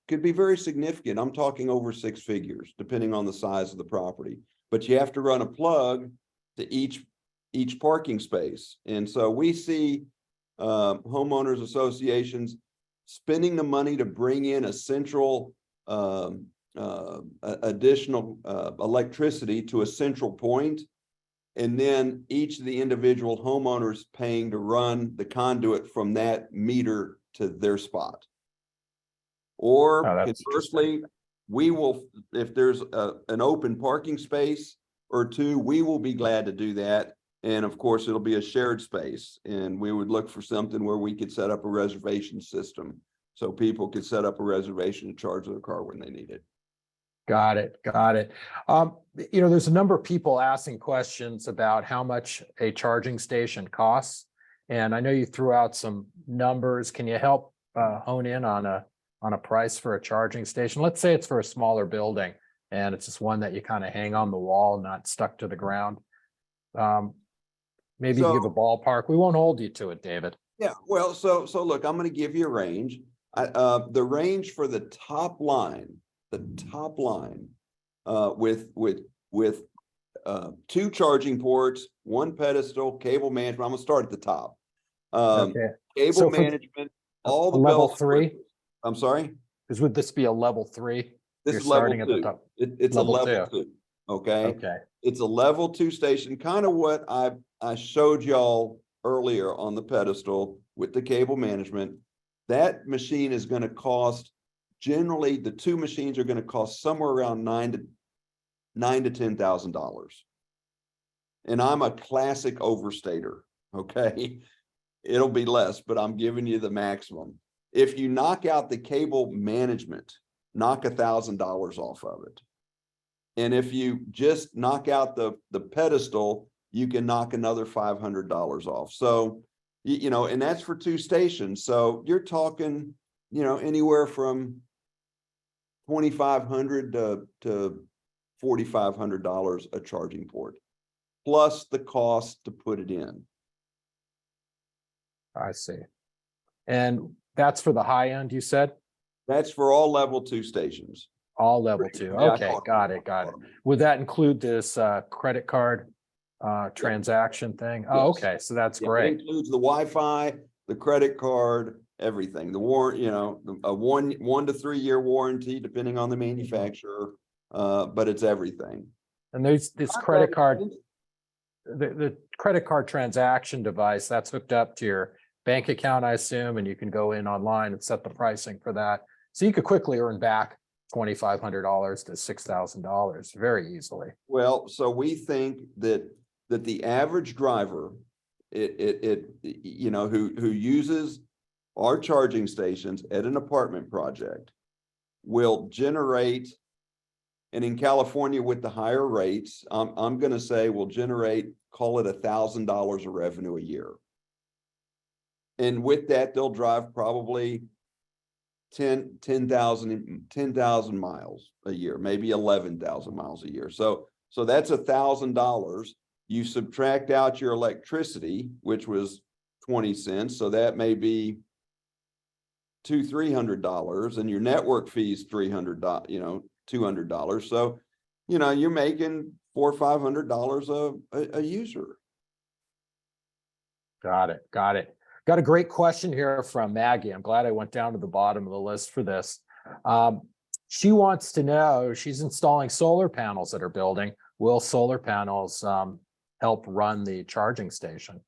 could be very significant. I'm talking over 6 figures, depending on the size of the property. But you have to run a plug to each parking space. And so we see homeowners associations spending the money to bring in a central additional electricity to a central point, and then each of the individual homeowners paying to run the conduit from that meter to their spot. Or conversely, we will, if there's an open parking space or 2, we will be glad to do that. And of course, it'll be a shared space, and we would look for something where we could set up a reservation system so people could set up a reservation to charge their car when they need it. Got it. There's a number of people asking questions about how much a charging station costs. And I know you threw out some numbers. Can you help hone in on a price for a charging station? Let's say it's for a smaller building and it's just one that you kind of hang on the wall, not stuck to the ground. Maybe you give a ballpark. We won't hold you to it, David. Yeah, well, so look, I'm going to give you a range. The range for the top line with 2 charging ports, 1 pedestal, cable management. I'm going to start at the top. Okay. Cable management, all the level 3. I'm sorry. Would this be a level 3? This is level 2. It's a level 2. Okay. Okay. It's a level 2 station, kind of what I showed y'all earlier on the pedestal with the cable management. That machine is going to cost, generally the 2 machines are going to cost somewhere around $9,000 to $10,000. And I'm a classic overstater. Okay. It'll be less, but I'm giving you the maximum. If you knock out the cable management, knock $1,000 off of it. And if you just knock out the pedestal, you can knock another $500 off. So, and that's for 2 stations. So you're talking, anywhere from $2,500 to $4,500 a charging port, plus the cost to put it in. I see. And that's for the high end, you said? That's for all level 2 stations. All level 2. Okay, got it. Would that include this credit card transaction thing? Oh, Yes. okay. So that's great. It includes the Wi-Fi, the credit card, everything. The a 1 to 3 year warranty, depending on the manufacturer, but it's everything. And there's this credit card, the credit card transaction device that's hooked up to your bank account, I assume, and you can go in online and set the pricing for that. So you could quickly earn back $2,500 to $6,000 very easily. Well, so we think that the average driver, who uses our charging stations at an apartment project will generate And in California with the higher rates, I'm going to say we'll generate, call it $1,000 of revenue a year. And with that, they'll drive probably 10,000 miles a year, maybe 11,000 miles a year. So that's $1,000. You subtract out your electricity, which was 20 cents. So that may be $200-300, and your network fees $300, $200. So, you're making $400 or $500 a user. Got it. Got it. Got a great question here from Maggie. I'm glad I went down to the bottom of the list for this. She wants to know, she's installing solar panels at her building. Will solar panels help run the charging station?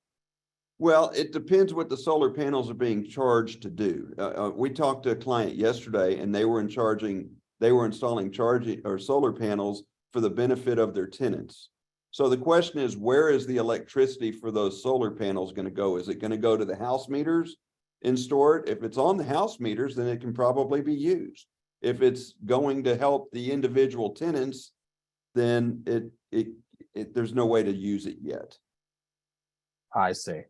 Well, it depends what the solar panels are being charged to do. We talked to a client yesterday, and they were installing charging or solar panels for the benefit of their tenants. So the question is, where is the electricity for those solar panels going to go? Is it going to go to the house meters and store it? If it's on the house meters, then it can probably be used. If it's going to help the individual tenants, then there's no way to use it yet. I see,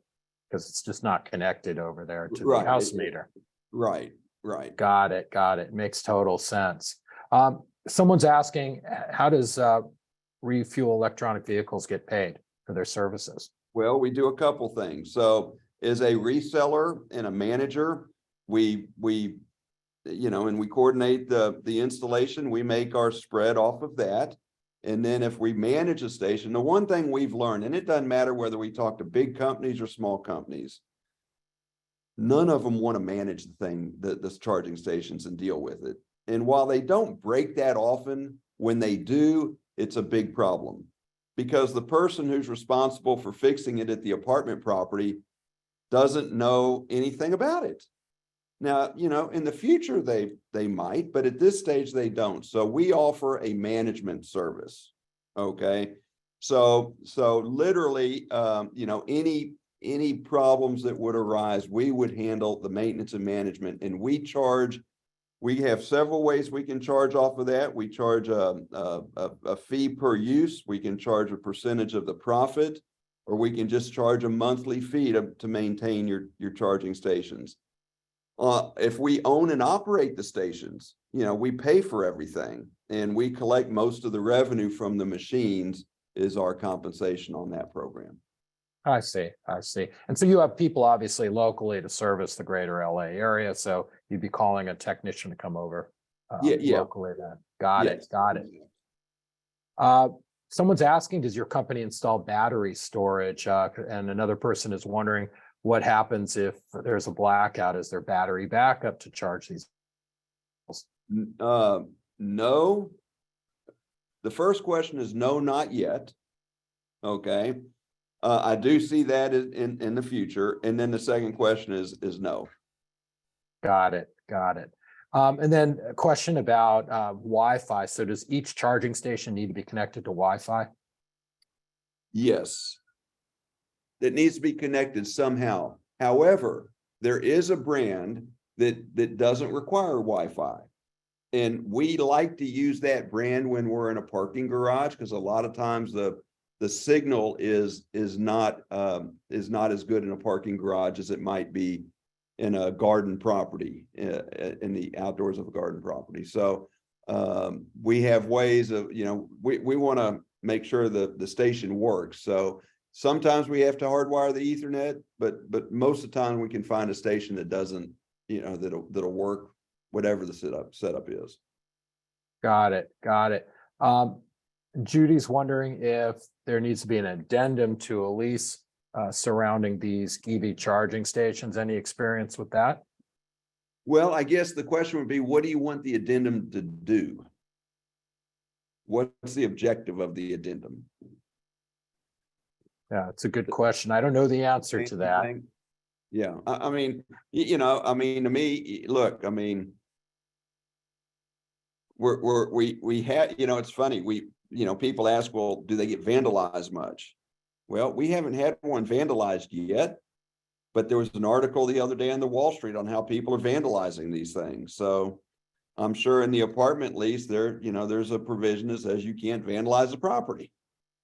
because it's just not connected over there to the house meter. Right. Got it. Got it. Makes total sense. Someone's asking, how does Refuel Electronic Vehicles get paid for their services? Well, we do a couple things. So as a reseller and a manager, we coordinate the installation. We make our spread off of that. And then if we manage a station, the one thing we've learned, and it doesn't matter whether we talk to big companies or small companies, none of them want to manage the charging stations and deal with it. And while they don't break that often, when they do, it's a big problem, because the person who's responsible for fixing it at the apartment property doesn't know anything about it. Now, in the future, they might, but at this stage, they don't. So we offer a management service. Okay. So literally, any problems that would arise, we would handle the maintenance and management, and we have several ways we can charge off of that. We charge a fee per use. We can charge a percentage of the profit, or we can just charge a monthly fee to maintain your charging stations. If we own and operate the stations, we pay for everything, and we collect most of the revenue from the machines is our compensation on that program. I see. And so you have people obviously locally to service the greater LA area. So you'd be calling a technician to come over locally then. Got it. Someone's asking, does your company install battery storage? And another person is wondering, what happens if there's a blackout? Is there battery backup to charge these? No. The first question is no, not yet. Okay. I do see that in the future. And then the second question is no. Got it. And then a question about Wi-Fi. So does each charging station need to be connected to Wi-Fi? Yes. It needs to be connected somehow. However, there is a brand that doesn't require Wi-Fi. And we like to use that brand when we're in a parking garage, because a lot of times the signal is not as good in a parking garage as it might be in a garden property, in the outdoors of a garden property. So we have ways of, we want to make sure the station works. So sometimes we have to hardwire the Ethernet, but most of the time we can find a station that doesn't, that'll work, whatever the setup is. Got it. Judy's wondering if there needs to be an addendum to a lease surrounding these EV charging stations. Any experience with that? Well, I guess the question would be, what do you want the addendum to do? What's the objective of the addendum? Yeah, it's a good question. I don't know the answer to that. Yeah, I mean, to me, look, we had, it's funny, people ask, well, do they get vandalized much? Well, we haven't had one vandalized yet, but there was an article the other day on the Wall Street on how people are vandalizing these things. So, I'm sure in the apartment lease there, there's a provision that says you can't vandalize the property.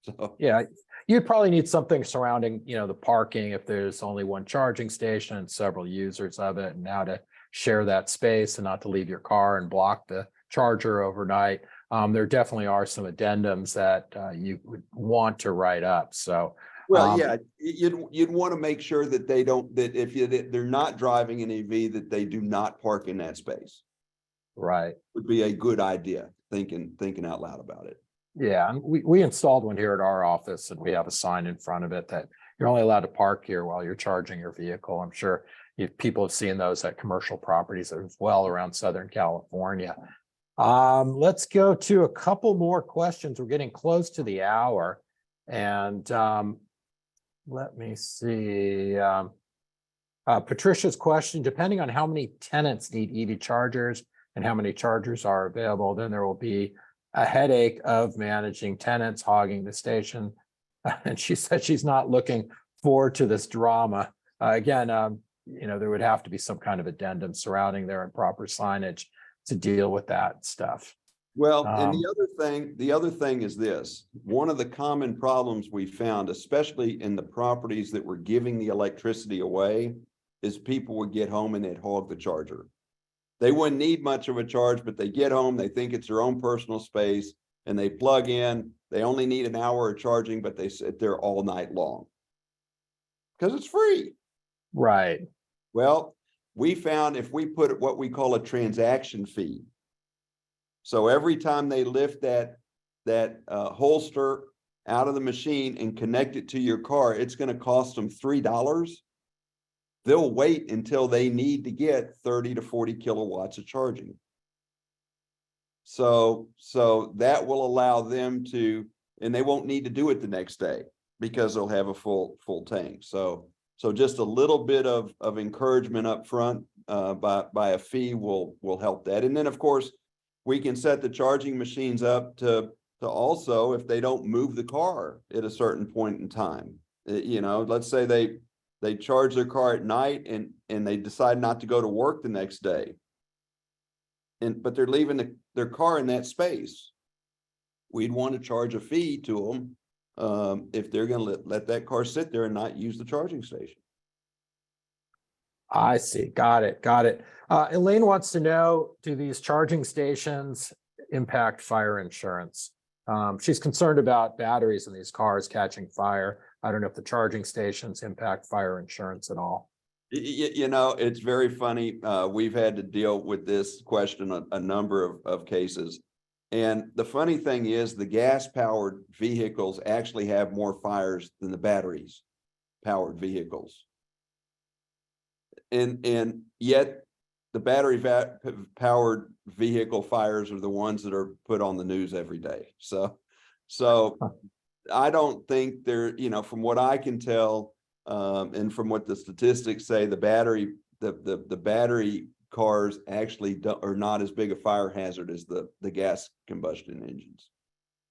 So, Yeah, you'd probably need something surrounding, the parking if there's only one charging station and several users of it, and how to share that space and not to leave your car and block the charger overnight. There definitely are some addendums that you would want to write up. So, well, yeah, you'd want to make sure that they don't, that if they're not driving an EV, that they do not park in that space. right. Would be a good idea, thinking out loud about it. Yeah, and we installed one here at our office, and we have a sign in front of it that you're only allowed to park here while you're charging your vehicle. I'm sure people have seen those at commercial properties as well around Southern California. Let's go to a couple more questions. We're getting close to the hour. And let me see. Patricia's question, depending on how many tenants need EV chargers and how many chargers are available, then there will be a headache of managing tenants hogging the station. And she said she's not looking forward to this drama. Again, there would have to be some kind of addendum surrounding there and proper signage to deal with that stuff. Well, and the other thing is this. One of the common problems we found, especially in the properties that were giving the electricity away, is people would get home and they'd hog the charger. They wouldn't need much of a charge, but they get home, they think it's their own personal space, and they plug in. They only need an hour of charging, but they sit there all night long because it's free. Right. Well, we found if we put what we call a transaction fee, so every time they lift that holster out of the machine and connect it to your car, it's going to cost them $3. They'll wait until they need to get 30 to 40 kilowatts of charging. So that will allow them to, and they won't need to do it the next day because they'll have a full tank. So just a little bit of encouragement up front by a fee will help that. And then of course, we can set the charging machines up to also, if they don't move the car at a certain point in time, let's say they charge their car at night and they decide not to go to work the next day. But they're leaving their car in that space. We'd want to charge a fee to them if they're going to let that car sit there and not use the charging station. I see. Got it. Elaine wants to know, do these charging stations impact fire insurance? She's concerned about batteries in these cars catching fire. I don't know if the charging stations impact fire insurance at all. It's very funny. We've had to deal with this question a number of cases. And the funny thing is the gas-powered vehicles actually have more fires than the batteries-powered vehicles. And yet the battery-powered vehicle fires are the ones that are put on the news every day. So I don't think they're, from what I can tell, and from what the statistics say, the battery cars actually are not as big a fire hazard as the gas combustion engines.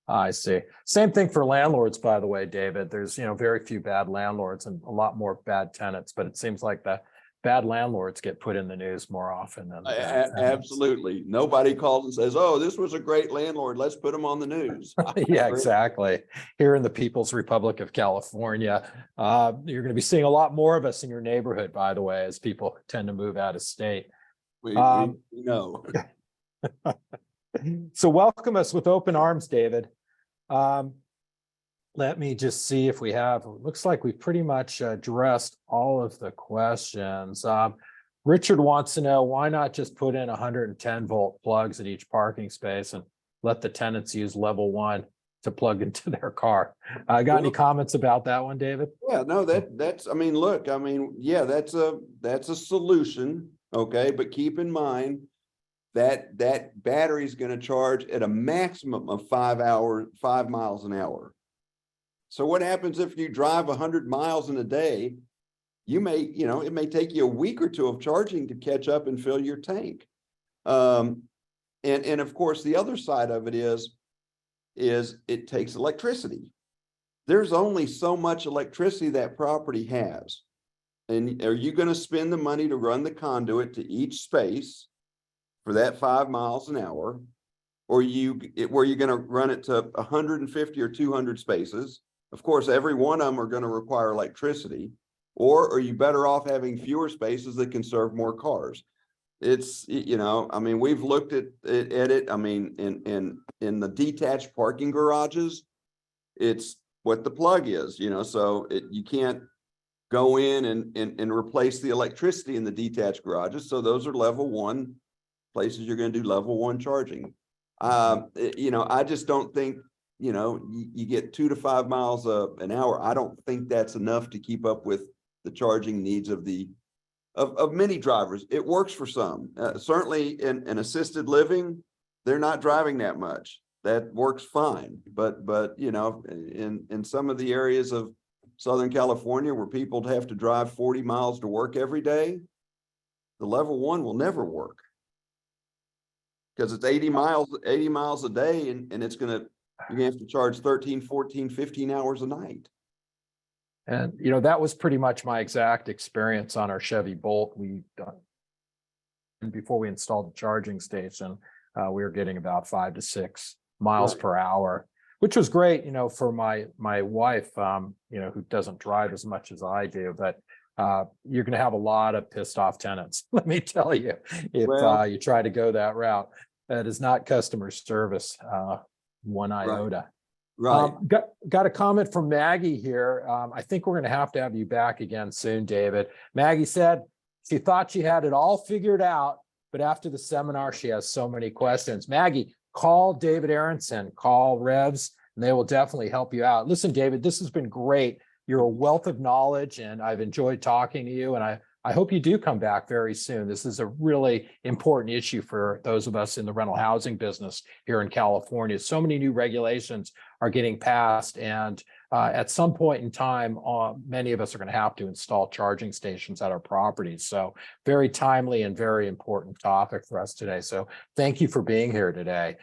I see. Same thing for landlords, by the way, David. There's, very few bad landlords and a lot more bad tenants, but it seems like the bad landlords get put in the news more often than absolutely. Nobody calls and says, "Oh, this was a great landlord. Let's put him on the news." Yeah, exactly. Here in the People's Republic of California, you're going to be seeing a lot more of us in your neighborhood, by the way, as people tend to move out of state. We know. So welcome us with open arms, David. Let me just see if we have, it looks like we've pretty much addressed all of the questions. Richard wants to know, why not just put in 110 volt plugs at each parking space and let the tenants use level 1 to plug into their car? Got any comments about that one, David? Yeah, no, that's a solution. Okay. But keep in mind that battery is going to charge at a maximum of 5 miles an hour. So what happens if you drive 100 miles in a day? It may take you a week or two of charging to catch up and fill your tank. And of course, the other side of it is it takes electricity. There's only so much electricity that property has. And are you going to spend the money to run the conduit to each space for that 5 miles an hour, or where you're going to run it to 150 or 200 spaces. Of course, every one of them are going to require electricity. Or are you better off having fewer spaces that can serve more cars? It's, I mean, we've looked at it. I mean, in the detached parking garages, it's what the plug is, so you can't go in and replace the electricity in the detached garages. So those are level 1 places you're going to do level 1 charging. I just don't think, you get 2 to 5 miles an hour. I don't think that's enough to keep up with the charging needs of many drivers. It works for some. Certainly in assisted living, they're not driving that much. That works fine. But in some of the areas of Southern California where people have to drive 40 miles to work every day, the level 1 will never work. Because it's 80 miles a day, and you're gonna have to charge 13, 14, 15 hours a night. And, that was pretty much my exact experience on our Chevy Bolt. Before we installed the charging station, we were getting about 5 to 6 miles per hour, which was great, for my wife, who doesn't drive as much as I do, but you're going to have a lot of pissed off tenants. Let me tell you, if you try to go that route, that is not customer service, one iota. Right. Got a comment from Maggie here. I think we're going to have you back again soon, David. Maggie said she thought she had it all figured out, but after the seminar, she has so many questions. Maggie, call David Aaronson, call REVS, and they will definitely help you out. Listen, David, this has been great. You're a wealth of knowledge, and I've enjoyed talking to you, and I hope you do come back very soon. This is a really important issue for those of us in the rental housing business here in California. So many new regulations are getting passed, and at some point in time, many of us are going to have to install charging stations at our properties. So very timely and very important topic for us today. So thank you for being here today.